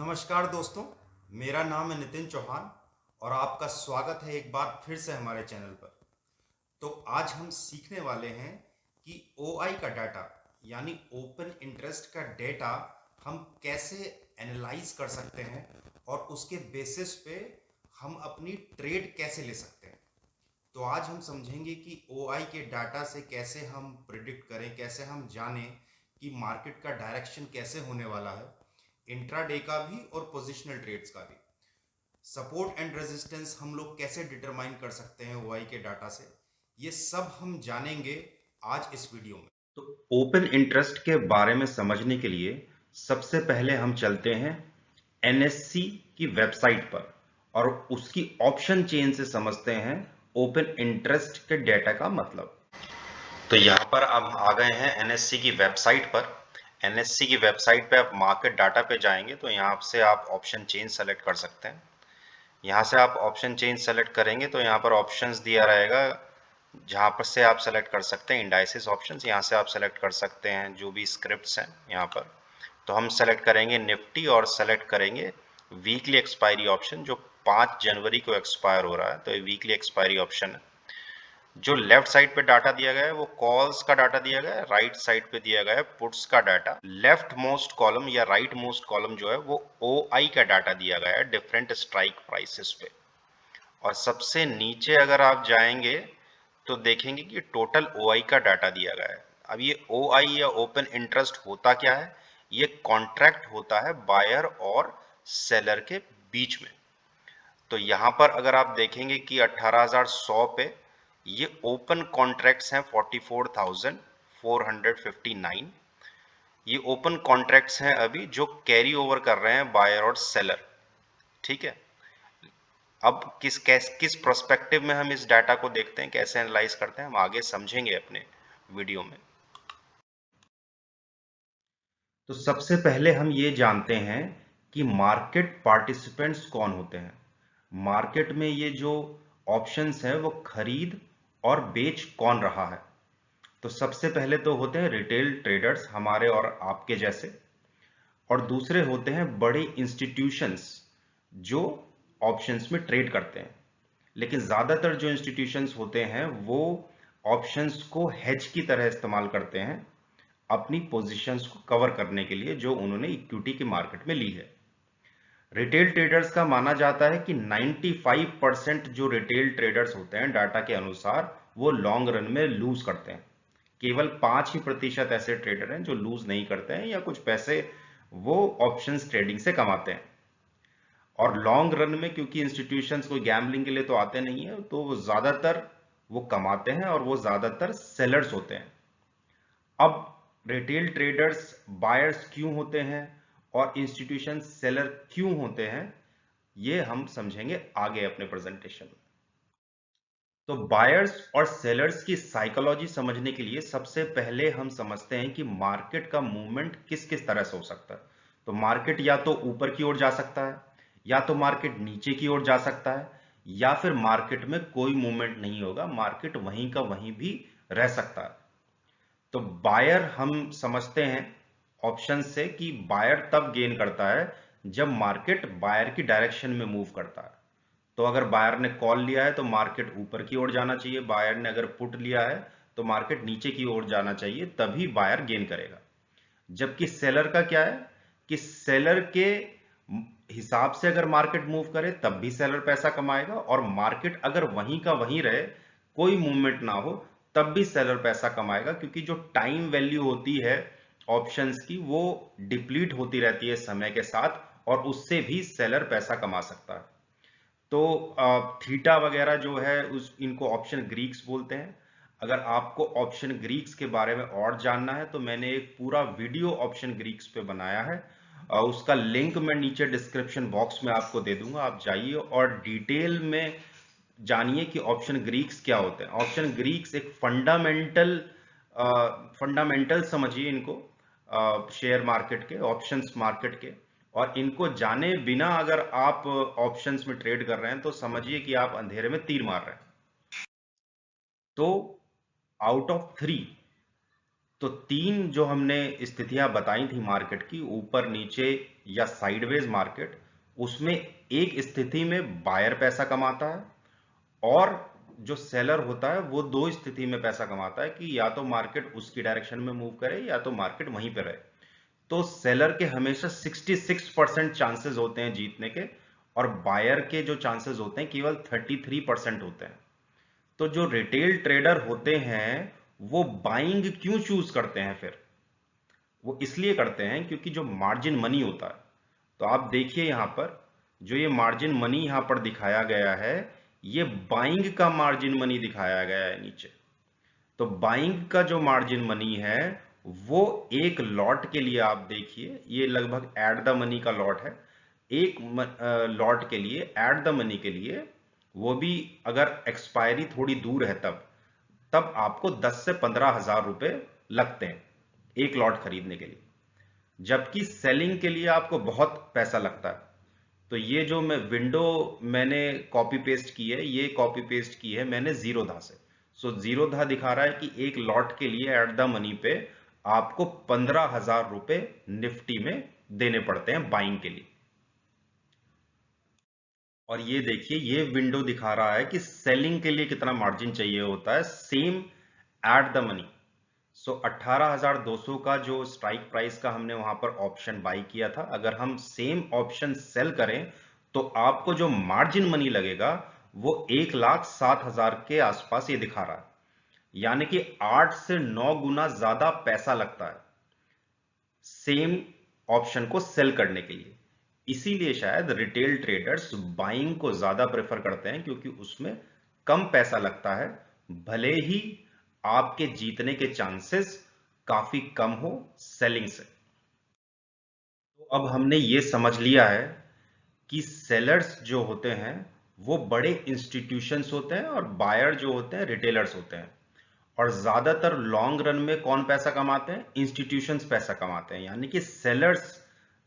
नमस्कार दोस्तों। मेरा नाम है नितिन चौहान और आपका स्वागत है एक बार फिर से हमारे चैनल पर। तो आज हम सीखने वाले हैं कि ओआई का डाटा यानी ओपन इंटरेस्ट का डेटा हम कैसे एनालाइज कर सकते हैं और उसके बेसिस पे हम अपनी ट्रेड कैसे ले सकते हैं। तो आज हम समझेंगे कि ओआई के डाटा से कैसे हम प्रिडिक्ट करें, कैसे हम जानें कि मार्केट का डायरेक्शन कैसे होने वाला है, इंट्राडे का भी और पोजिशनल ट्रेड्स का भी। सपोर्ट एंड रेजिस्टेंस हम लोग कैसे डिटरमाइन कर सकते हैं ओआई के डाटा से, ये सब हम जानेंगे आज इस वीडियो में। तो ओपन इंटरेस्ट के बारे में समझने के लिए सबसे पहले हम चलते हैं एनएससी की वेबसाइट पर और उसकी ऑप्शन चेन से समझते हैं ओपन इंटरेस्ट के डेटा का मतलब। तो यहाँ पर अब आ गए हैं एनएससी की वेबसाइट पर। एनएससी की वेबसाइट पे आप मार्केट डाटा पे जाएंगे तो यहाँ से आप ऑप्शन चेंज सेलेक्ट कर सकते हैं। यहाँ से आप ऑप्शन चेंज सेलेक्ट करेंगे तो यहाँ पर ऑप्शंस दिया रहेगा, जहाँ पर से आप सेलेक्ट कर सकते हैं इंडाइसिस ऑप्शंस। यहाँ से आप सेलेक्ट कर सकते हैं जो भी स्क्रिप्ट्स हैं यहाँ पर। तो हम सेलेक्ट करेंगे निफ्टी और सेलेक्ट करेंगे वीकली एक्सपायरी ऑप्शन जो 5 जनवरी को एक्सपायर हो रहा है। तो ये वीकली एक्सपायरी ऑप्शन है। जो लेफ्ट साइड पे डाटा दिया गया है वो कॉल्स का डाटा दिया गया है, राइट साइड पे दिया गया है पुट्स का डाटा। लेफ्ट मोस्ट कॉलम या राइट मोस्ट कॉलम जो है वो ओआई का डाटा दिया गया है डिफरेंट स्ट्राइक प्राइसेस पे। और सबसे नीचे अगर आप जाएंगे तो देखेंगे कि टोटल ओआई का डाटा दिया गया है। अब ये ओआई या ओपन इंटरेस्ट होता क्या है? ये कॉन्ट्रैक्ट होता है बायर और सेलर के बीच में। तो यहाँ पर अगर आप देखेंगे कि 18,100 पे ये ओपन कॉन्ट्रैक्ट्स हैं 44,459। ये ओपन कॉन्ट्रैक्ट्स हैं अभी जो कैरी ओवर कर रहे हैं बायर और सेलर। ठीक है। अब किस प्रोस्पेक्टिव में हम इस डाटा को देखते हैं, कैसे एनालाइज करते हैं, हम आगे समझेंगे अपने वीडियो में। तो सबसे पहले हम ये जानते हैं कि मार्केट पार्टिसिपेंट्स कौन होते हैं। मार्केट में ये जो ऑप्शंस है वो खरीद और बेच कौन रहा है। तो सबसे पहले तो होते हैं रिटेल ट्रेडर्स, हमारे और आपके जैसे। और दूसरे होते हैं बड़े इंस्टीट्यूशंस जो ऑप्शंस में ट्रेड करते हैं। लेकिन ज्यादातर जो इंस्टीट्यूशंस होते हैं वो ऑप्शंस को हेज की तरह इस्तेमाल करते हैं अपनी पोजीशंस को कवर करने के लिए जो उन्होंने इक्विटी के मार्केट में ली है। रिटेल ट्रेडर्स का माना जाता है कि 95% जो रिटेल ट्रेडर्स होते हैं डाटा के अनुसार वो लॉन्ग रन में लूज करते हैं। केवल 5% ऐसे ट्रेडर हैं जो लूज नहीं करते हैं या कुछ पैसे वो ऑप्शंस ट्रेडिंग से कमाते हैं। और लॉन्ग रन में क्योंकि इंस्टीट्यूशंस कोई गैम्बलिंग के लिए तो आते नहीं है तो वो ज्यादातर वो कमाते हैं और वो ज्यादातर सेलर्स होते हैं। अब रिटेल ट्रेडर्स बायर्स क्यों होते हैं और इंस्टीट्यूशन सेलर क्यों होते हैं ये हम समझेंगे आगे अपने प्रेजेंटेशन में। तो बायर्स और सेलर्स की साइकोलॉजी समझने के लिए सबसे पहले हम समझते हैं कि मार्केट का मूवमेंट किस किस तरह से हो सकता है। तो मार्केट या तो ऊपर की ओर जा सकता है, या तो मार्केट नीचे की ओर जा सकता है, या फिर मार्केट में कोई मूवमेंट नहीं होगा, मार्केट वहीं का वहीं भी रह सकता है। तो बायर हम समझते हैं ऑप्शन से कि बायर तब गेन करता है जब मार्केट बायर की डायरेक्शन में मूव करता है। तो अगर बायर ने कॉल लिया है तो मार्केट ऊपर की ओर जाना चाहिए, बायर ने अगर पुट लिया है तो मार्केट नीचे की ओर जाना चाहिए, तभी बायर गेन करेगा। जबकि सेलर का क्या है कि सेलर के हिसाब से अगर मार्केट मूव करे तब भी सेलर पैसा कमाएगा, और मार्केट अगर वहीं का वहीं रहे, कोई मूवमेंट ना हो, तब भी सेलर पैसा कमाएगा, क्योंकि जो टाइम वैल्यू होती है ऑप्शंस की वो डिप्लीट होती रहती है समय के साथ, और उससे भी सेलर पैसा कमा सकता है। तो थीटा वगैरह जो है उस इनको ऑप्शन ग्रीक्स बोलते हैं। अगर आपको ऑप्शन ग्रीक्स के बारे में और जानना है तो मैंने एक पूरा वीडियो ऑप्शन ग्रीक्स पे बनाया है। उसका लिंक मैं नीचे डिस्क्रिप्शन बॉक्स में आपको दे दूंगा, आप जाइए और डिटेल में जानिए कि ऑप्शन ग्रीक्स क्या होते हैं। ऑप्शन ग्रीक्स एक फंडामेंटल समझिए इनको, शेयर मार्केट के, ऑप्शंस मार्केट के। और इनको जाने बिना अगर आप ऑप्शंस में ट्रेड कर रहे हैं तो समझिए कि आप अंधेरे में तीर मार रहे हैं। तो आउट ऑफ 3, तो 3 जो हमने स्थितियां बताई थी मार्केट की, ऊपर नीचे या साइडवेज मार्केट, उसमें एक स्थिति में बायर पैसा कमाता है और जो सेलर होता है वो दो स्थिति में पैसा कमाता है कि या तो मार्केट उसकी डायरेक्शन में मूव करे या तो मार्केट वहीं पे रहे। तो सेलर के हमेशा 66% चांसेस होते हैं जीतने के और बायर के जो चांसेस होते हैं केवल 33% होते हैं। तो जो रिटेल ट्रेडर होते हैं वो बाइंग क्यों चूज करते हैं फिर? वो इसलिए करते हैं क्योंकि जो मार्जिन मनी होता है, तो आप देखिए यहां पर जो ये मार्जिन मनी यहां पर दिखाया गया है, ये बाइंग का मार्जिन मनी दिखाया गया है नीचे। तो बाइंग का जो मार्जिन मनी है वो एक लॉट के लिए आप देखिए, ये लगभग एट द मनी का लॉट है। एक लॉट के लिए एट द मनी के लिए, वो भी अगर एक्सपायरी थोड़ी दूर है तब तब आपको 10 से 15 हजार रुपए लगते हैं एक लॉट खरीदने के लिए, जबकि सेलिंग के लिए आपको बहुत पैसा लगता है। तो ये जो मैं विंडो मैंने कॉपी पेस्ट की है, ये कॉपी पेस्ट की है मैंने जीरोधा से। सो जीरोधा दिखा रहा है कि एक लॉट के लिए एट द मनी पे आपको 15 हजार रुपए निफ्टी में देने पड़ते हैं बाइंग के लिए। और ये देखिए ये विंडो दिखा रहा है कि सेलिंग के लिए कितना मार्जिन चाहिए होता है सेम एट द मनी। सो 18,200 का जो स्ट्राइक प्राइस का हमने वहां पर ऑप्शन बाई किया था, अगर हम सेम ऑप्शन सेल करें तो आपको जो मार्जिन मनी लगेगा वो 1,07,000 के आसपास ये दिखा रहा है, यानी कि 8 से 9 गुना ज्यादा पैसा लगता है सेम ऑप्शन को सेल करने के लिए। इसीलिए शायद रिटेल ट्रेडर्स बाइंग को ज्यादा प्रेफर करते हैं क्योंकि उसमें कम पैसा लगता है, भले ही आपके जीतने के चांसेस काफी कम हो सेलिंग से। तो अब हमने ये समझ लिया है कि सेलर्स जो होते हैं वो बड़े इंस्टीट्यूशंस होते हैं और बायर जो होते हैं रिटेलर्स होते हैं। और ज्यादातर लॉन्ग रन में कौन पैसा कमाते हैं? इंस्टीट्यूशंस पैसा कमाते हैं, यानी कि सेलर्स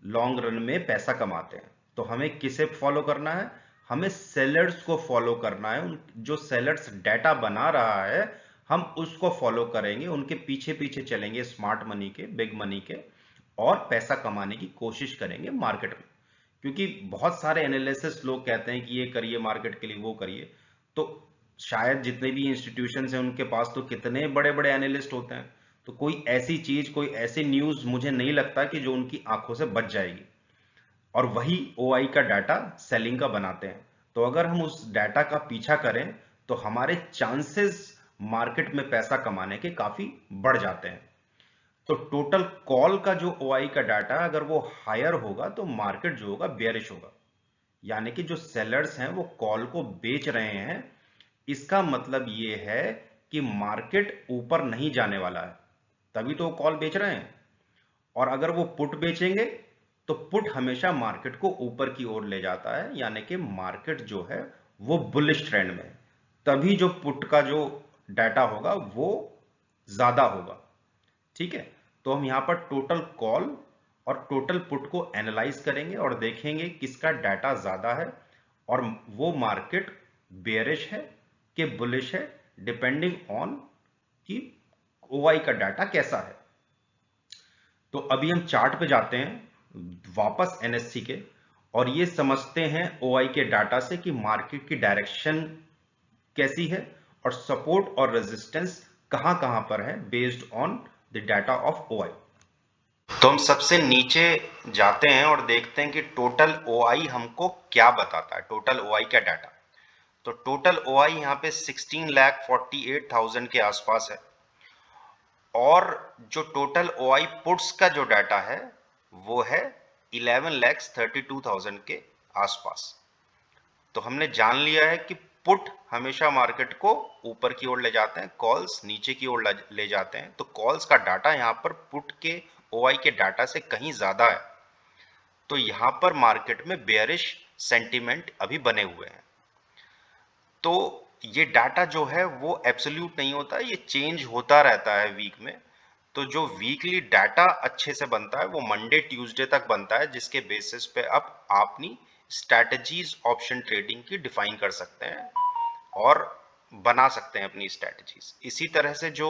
लॉन्ग रन में पैसा कमाते हैं। तो हमें किसे फॉलो करना है? हमें सेलर्स को फॉलो करना है। जो सेलर्स डाटा बना रहा है हम उसको फॉलो करेंगे, उनके पीछे पीछे चलेंगे, स्मार्ट मनी के, बिग मनी के, और पैसा कमाने की कोशिश करेंगे मार्केट में। क्योंकि बहुत सारे एनालिसिस लोग कहते हैं कि ये करिए मार्केट के लिए, वो करिए, तो शायद जितने भी इंस्टीट्यूशन हैं उनके पास तो कितने बड़े बड़े एनालिस्ट होते हैं, तो कोई ऐसी चीज, कोई ऐसी न्यूज मुझे नहीं लगता कि जो उनकी आंखों से बच जाएगी। और वही ओआई का डाटा सेलिंग का बनाते हैं। तो अगर हम उस डाटा का पीछा करें तो हमारे चांसेस मार्केट में पैसा कमाने के काफी बढ़ जाते हैं। तो टोटल कॉल का जो ओआई का डाटा अगर वो हायर होगा तो मार्केट जो होगा बेयरिश होगा, यानी कि जो सेलर्स हैं वो कॉल को बेच रहे हैं। इसका मतलब ये है कि मार्केट ऊपर नहीं जाने वाला है, तभी तो वो कॉल बेच रहे हैं। और अगर वो पुट बेचेंगे तो पुट हमेशा मार्केट को ऊपर की ओर ले जाता है, यानी कि मार्केट जो है वो बुलिश ट्रेंड में है, तभी जो पुट का जो डाटा होगा वो ज्यादा होगा। ठीक है, तो हम यहां पर टोटल कॉल और टोटल पुट को एनालाइज करेंगे और देखेंगे किसका डाटा ज्यादा है और वो मार्केट बेयरिश है कि बुलिश है, डिपेंडिंग ऑन कि ओआई का डाटा कैसा है। तो अभी हम चार्ट पे जाते हैं वापस एनएससी के, और ये समझते हैं ओआई के डाटा से कि मार्केट की डायरेक्शन कैसी है और सपोर्ट और रेजिस्टेंस कहां कहां पर है based on the data of OI. तो हम सबसे नीचे जाते हैं और देखते हैं कि टोटल ओआई हमको क्या बताता है, टोटल ओआई का डाटा। तो टोटल ओआई यहाँ पे 16,48,000 के आसपास है, और जो टोटल ओआई पुट्स का जो डाटा है वो है 11,32,000 के आसपास। तो हमने जान लिया है कि पुट हमेशा मार्केट को ऊपर की ओर ले जाते हैं, कॉल्स नीचे की ओर ले जाते हैं। तो कॉल्स का डाटा यहाँ पर पुट के ओआई के डाटा से कहीं ज्यादा है, तो यहाँ पर मार्केट में बेयरिश सेंटीमेंट अभी बने हुए हैं। तो ये डाटा जो है वो एब्सोल्यूट नहीं होता, ये चेंज होता रहता है वीक में। तो जो वीकली डाटा अच्छे से बनता है वो मंडे ट्यूसडे तक बनता है, जिसके बेसिस पे आप अपनी स्ट्रैटेजीज ऑप्शन ट्रेडिंग की डिफाइन कर सकते हैं और बना सकते हैं अपनी स्ट्रैटेजीज। इसी तरह से जो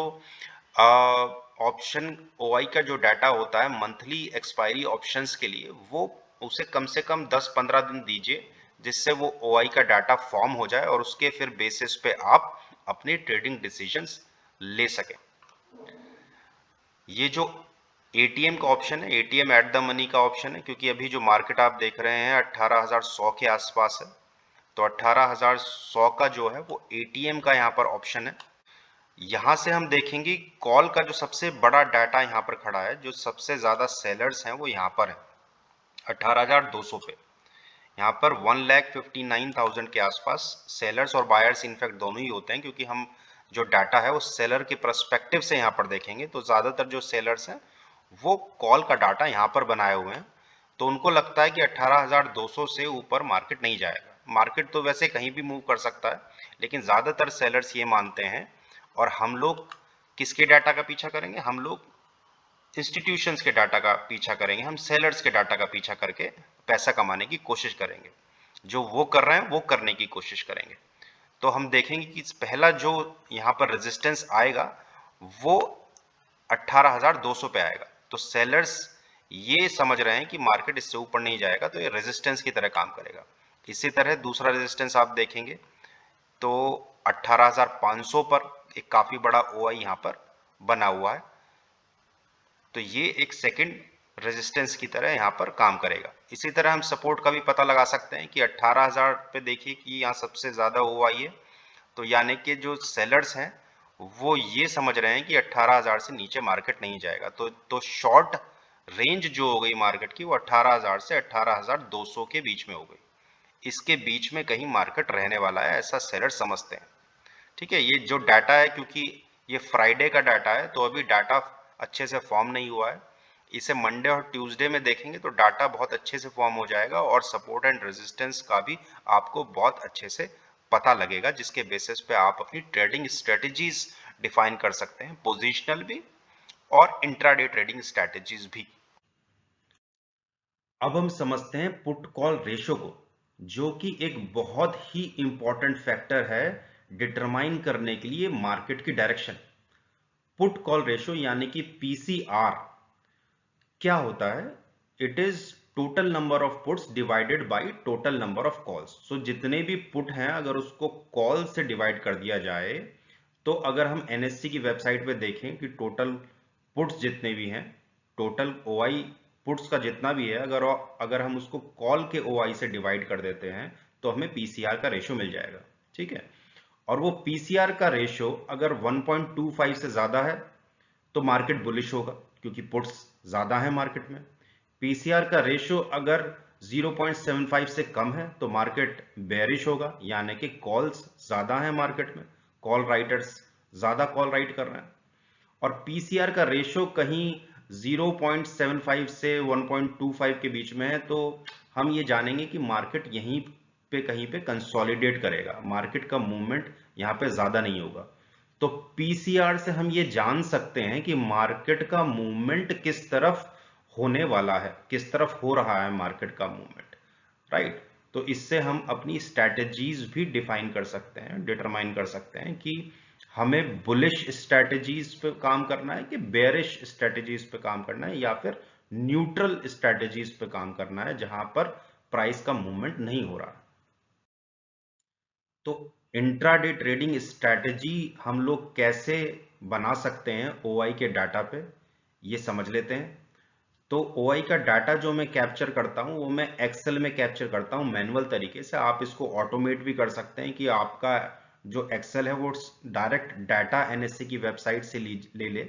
ऑप्शन ओआई का जो डाटा होता है मंथली एक्सपायरी ऑप्शंस के लिए, वो उसे कम से कम 10-15 दिन दीजिए, जिससे वो ओआई का डाटा फॉर्म हो जाए और उसके फिर बेसिस पे आप अपने ट्रेडिंग डिसीजंस ले सकें। ये जो एटीएम का ऑप्शन है, एटीएम एट द मनी का ऑप्शन है, क्योंकि अभी जो मार्केट आप देख रहे हैं 18,100 के आसपास है, तो 18,100 का जो है वो एटीएम का यहाँ पर ऑप्शन है। यहाँ से हम देखेंगे कॉल का जो सबसे बड़ा डाटा यहाँ पर खड़ा है, जो सबसे ज़्यादा सेलर्स हैं वो यहाँ पर है 18,200 पे। यहाँ पर 1,59,000 के आसपास सेलर्स और बायर्स इनफैक्ट दोनों ही होते हैं, क्योंकि हम जो डाटा है वो सेलर के पर्सपेक्टिव से यहाँ पर देखेंगे तो ज़्यादातर जो सेलर्स हैं वो कॉल का डाटा यहाँ पर बनाए हुए हैं, तो उनको लगता है कि 18,200 से ऊपर मार्केट नहीं जाएगा। मार्केट तो वैसे कहीं भी मूव कर सकता है, लेकिन ज़्यादातर सेलर्स ये मानते हैं। और हम लोग किसके डाटा का पीछा करेंगे? हम लोग इंस्टीट्यूशंस के डाटा का पीछा करेंगे, हम सेलर्स के डाटा का पीछा करके पैसा कमाने की कोशिश करेंगे। जो वो कर रहे हैं वो करने की कोशिश करेंगे। तो हम देखेंगे कि पहला जो यहाँ पर रेजिस्टेंस आएगा वो 18,200 पे आएगा। तो सेलर्स ये समझ रहे हैं कि मार्केट इससे ऊपर नहीं जाएगा, तो ये रेजिस्टेंस की तरह काम करेगा। इसी तरह दूसरा रेजिस्टेंस आप देखेंगे तो 18,500 पर एक काफी बड़ा ओआई यहाँ पर बना हुआ है, तो ये एक सेकंड रेजिस्टेंस की तरह यहाँ पर काम करेगा। इसी तरह हम सपोर्ट का भी पता लगा सकते हैं कि 18,000 पे देखिए कि यहाँ सबसे ज़्यादा ओआई है, तो यानी कि जो सेलर्स हैं वो ये समझ रहे हैं कि 18,000 से नीचे मार्केट नहीं जाएगा। तो शॉर्ट रेंज जो हो गई मार्केट की वो 18,000 से 18,200 के बीच में हो गई। इसके बीच में कहीं मार्केट रहने वाला है, ऐसा सेलर समझते हैं। ठीक है, ये जो डाटा है, क्योंकि ये फ्राइडे का डाटा है तो अभी डाटा अच्छे से फॉर्म नहीं हुआ है। इसे मंडे और ट्यूसडे में देखेंगे तो डाटा बहुत अच्छे से फॉर्म हो जाएगा और सपोर्ट एंड रेजिस्टेंस का भी आपको बहुत अच्छे से पता लगेगा, जिसके बेसिस पे आप अपनी ट्रेडिंग स्ट्रेटजीज डिफाइन कर सकते हैं, पोजिशनल भी और इंट्राडे ट्रेडिंग स्ट्रेटजीज भी। अब हम समझते हैं पुट कॉल रेशो को, जो कि एक बहुत ही इंपॉर्टेंट फैक्टर है डिटरमाइन करने के लिए मार्केट की डायरेक्शन। पुट कॉल रेशो यानी कि पीसीआर क्या होता है? It is total number of puts divided by total number of calls. So जितने भी पुट हैं अगर उसको कॉल से डिवाइड कर दिया जाए, तो अगर हम एनएससी की वेबसाइट पे देखें कि टोटल पुट्स जितने भी हैं, टोटल ओआई पुट्स का जितना भी है, अगर हम उसको कॉल के ओआई से डिवाइड कर देते हैं तो हमें पीसीआर का रेशो मिल जाएगा। ठीक है, और वो पीसीआर का रेशो अगर 1.25 से ज्यादा है तो मार्केट बुलिश होगा, क्योंकि पुट्स ज्यादा है मार्केट में। पीसीआर का रेशो अगर 0.75 से कम है तो मार्केट बेरिश होगा, यानी कि कॉल्स ज्यादा है मार्केट में, कॉल राइटर्स ज्यादा कॉल राइट कर रहे हैं। और पीसीआर का रेशो कहीं 0.75 से 1.25 के बीच में है, तो हम ये जानेंगे कि मार्केट यहीं पे कहीं पे कंसोलिडेट करेगा, मार्केट का मूवमेंट यहाँ पे ज्यादा नहीं होगा। तो पीसीआर से हम ये जान सकते हैं कि मार्केट का मूवमेंट किस तरफ होने वाला है, किस तरफ हो रहा है मार्केट का मूवमेंट, राइट। तो इससे हम अपनी स्ट्रैटेजीज भी डिफाइन कर सकते हैं, डिटरमाइन कर सकते हैं कि हमें बुलिश स्ट्रैटेजीज पे काम करना है कि बेरिश स्ट्रैटेजीज पे काम करना है, या फिर न्यूट्रल स्ट्रैटेजीज पे काम करना है जहां पर प्राइस का मूवमेंट नहीं हो रहा। तो इंट्राडे ट्रेडिंग स्ट्रैटेजी हम लोग कैसे बना सकते हैं ओआई के डाटा पे, ये समझ लेते हैं। तो ओआई का डाटा जो मैं कैप्चर करता हूं वो मैं एक्सेल में कैप्चर करता हूं मैनुअल तरीके से। आप इसको ऑटोमेट भी कर सकते हैं कि आपका जो एक्सेल है वो डायरेक्ट डाटा एनएससी की वेबसाइट से ले ले।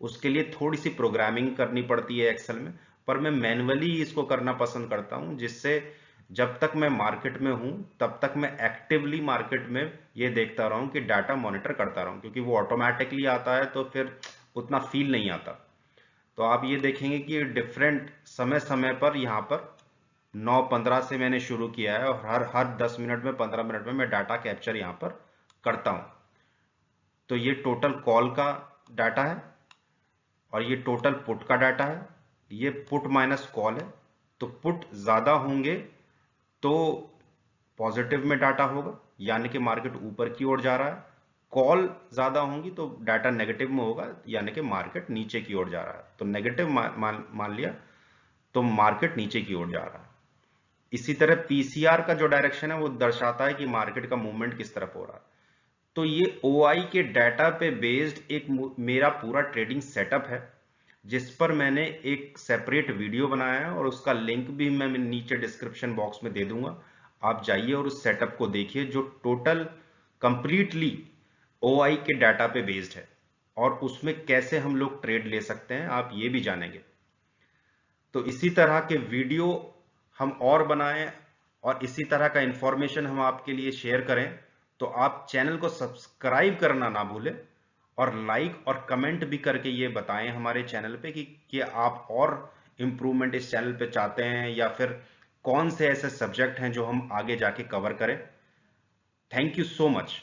उसके लिए थोड़ी सी प्रोग्रामिंग करनी पड़ती है एक्सेल में, पर मैं मैनुअली इसको करना पसंद करता हूं, जिससे जब तक मैं मार्केट में हूं तब तक मैं एक्टिवली मार्केट में ये देखता रहूं कि डाटा मॉनिटर करता रहूं, क्योंकि वो ऑटोमेटिकली आता है तो फिर उतना फील नहीं आता। तो आप ये देखेंगे कि डिफरेंट समय समय पर यहाँ पर 9:15 से मैंने शुरू किया है और हर 10 मिनट में 15 मिनट में मैं डाटा कैप्चर यहाँ पर करता हूँ। तो ये टोटल कॉल का डाटा है और ये टोटल पुट का डाटा है। ये पुट माइनस कॉल है, तो पुट ज्यादा होंगे तो पॉजिटिव में डाटा होगा, यानी कि मार्केट ऊपर की ओर जा रहा है। कॉल ज्यादा होंगी तो डाटा नेगेटिव में होगा, यानी कि मार्केट नीचे की ओर जा रहा है। तो नेगेटिव मान लिया तो मार्केट नीचे की ओर जा रहा है। इसी तरह पीसीआर का जो डायरेक्शन है वो दर्शाता है कि मार्केट का मूवमेंट किस तरफ हो रहा है। तो ये ओआई के डाटा पे बेस्ड एक मेरा पूरा ट्रेडिंग सेटअप है, जिस पर मैंने एक सेपरेट वीडियो बनाया है, और उसका लिंक भी मैं नीचे डिस्क्रिप्शन बॉक्स में दे दूंगा। आप जाइए और उस सेटअप को देखिए जो टोटल कंप्लीटली ओआई के डाटा पे बेस्ड है, और उसमें कैसे हम लोग ट्रेड ले सकते हैं आप ये भी जानेंगे। तो इसी तरह के वीडियो हम और बनाएं, और इसी तरह का इंफॉर्मेशन हम आपके लिए शेयर करें, तो आप चैनल को सब्सक्राइब करना ना भूलें, और लाइक और कमेंट भी करके ये बताएं हमारे चैनल पे कि आप और इम्प्रूवमेंट इस चैनल पे चाहते हैं, या फिर कौन से ऐसे सब्जेक्ट हैं जो हम आगे जाके कवर करें। Thank you so much.